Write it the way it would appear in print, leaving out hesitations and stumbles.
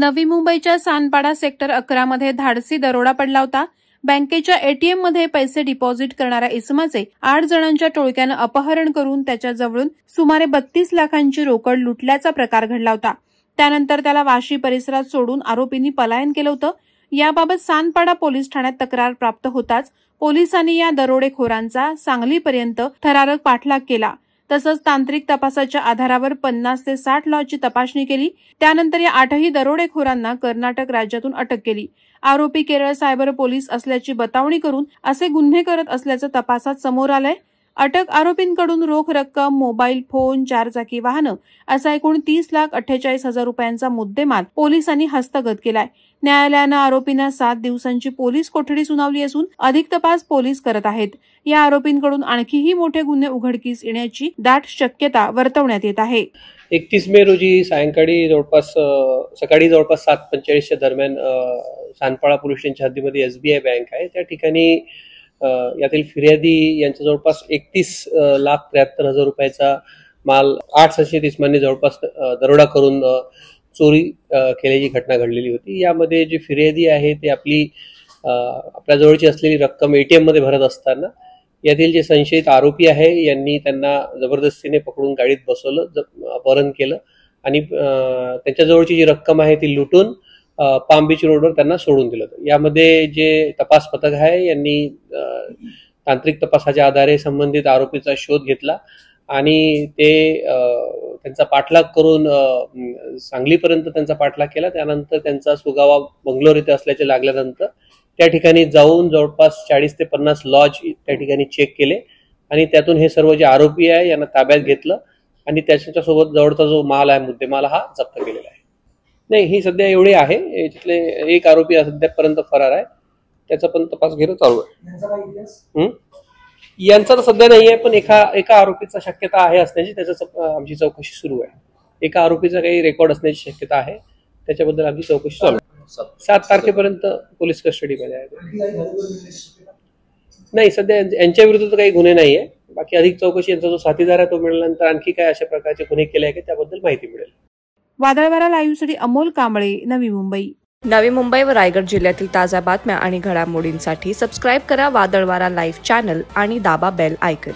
नवी मुंबईच्या सानपाडा सेक्टर 11 मध्ये धाडसी दरोडा पडला होता। बँकेच्या एटीएम मध्ये पैसे डिपॉझिट करणाऱ्या इसमाचे 8 जणांच्या टोळक्यानं अपहरण करून त्याच्या जवळून सुमारे 32 लाखांची रोकड लुटल्याचा प्रकार घडला होता। त्यानंतर त्याला वाशी परिसरात सोडून आरोपींनी पलायन केलं होतं। याबाबत सानपाडा पोलीस ठाण्यात तक्रार प्राप्त होताच पोलिसांनी या दरोडेखोरांचा सांगलीपर्यंत थरारक पाठलाग केला। तसंच तांत्रिक तपासाच्या आधारावर 50 ते 60 लॉटची तपासणी केली। त्यानंतर या 8ही दरोडेखोरांना कर्नाटक राज्यातून अटक केली। आरोपी केरळ सायबर पोलीस असल्याची बतावणी करून असे गुन्हे करत असल्याचं तपासात समोर आलंय। अटक आरोपींकडून रोख रक्कम, मोबाईल फोन, 4 चाकी वाहनं असा एकूण 30,48,000 रुपयांचा मुद्देमाल पोलिसांनी हस्तगत केलाय। न्यायालयानं आरोपींना 7 दिवसांची पोलीस कोठडी सुनावली असून अधिक तपास पोलीस करत आहेत। या आरोपींकडून आणखीही मोठे गुन्हे उघडकीस येण्याची दाट शक्यता वर्तवण्यात येत आहे। 31 मे रोजी सकाळी जवळपास 7:45च्या दरम्यान सानपाडा पोलीस स्टेशनच्या हद्दीमध्ये SBI बँक आहे, त्या ठिकाणी यातील फिर्यादी यांच्या जवळपास 31,73,000 रुपयाचा माल 8 संशयित इसमांनी जवळपास दरोडा करून चोरी केल्याची घटना घडलेली होती। यामध्ये जी फिर्यादी आहे ते आपल्या जवळची असलेली रक्कम ATM मध्ये भरत असताना यातील जे संशयित आरोपी आहे यांनी त्यांना जबरदस्तीने पकडून गाडीत बसवलं, अपहरण केलं आणि त्यांच्या जवळची जी रक्कम आहे ती लुटून पाम बीच रोडवर त्यांना सोडून दिलं। यामध्ये जे तपास पथक आहे यांनी तांत्रिक तपासाच्या आधारे संबंधित आरोपीचा शोध घेतला आणि ते त्यांचा पाठलाग करून सांगलीपर्यंत त्यांचा पाठलाग केला। त्यानंतर त्यांचा सुगावा बंगलोर इथे असल्याचे लागल्यानंतर त्या ठिकाणी जाऊन जवळपास 40 ते 50 लॉज त्या ठिकाणी चेक केले आणि त्यातून हे सर्व जे आरोपी आहे यांना ताब्यात घेतलं आणि त्याच्यासोबत जवळचा जो माल आहे, मुद्देमाल हा जप्त केलेला आहे। नाही, ही सध्या एवढी आहे। याच्यातले एक आरोपी सध्यापर्यंत फरार आहे, त्याचा पण तपास घेणं चालू आहे। यांचा तर सध्या नाही आहे, पण एका आरोपीचा शक्यता आहे असण्याची, त्याचं आमची चौकशी सुरू आहे। एका आरोपीचा काही रेकॉर्ड असण्याची शक्यता आहे, त्याच्याबद्दल आमची चौकशी चालू आहे। 7 तारखेपर्यंत पोलीस कस्टडीमध्ये आहे। नाही, सध्या यांच्या विरुद्ध काही गुन्हे नाही आहे। बाकी अधिक चौकशी यांचा जो साथीदार आहे तो मिळाल्यानंतर आणखी काय अशा प्रकारचे गुन्हे केले आहे त्याबद्दल माहिती मिळेल। वादळवारा लाईव्हसाठी अमोल कांबळे, नवी मुंबई। नवी मुंबई व रायगड जिल्ह्यातील ताज्या बातम्या आणि घडामोडींसाठी सबस्क्राईब करा वादळवारा लाईव्ह चॅनल आणि दाबा बेल आयकॉन।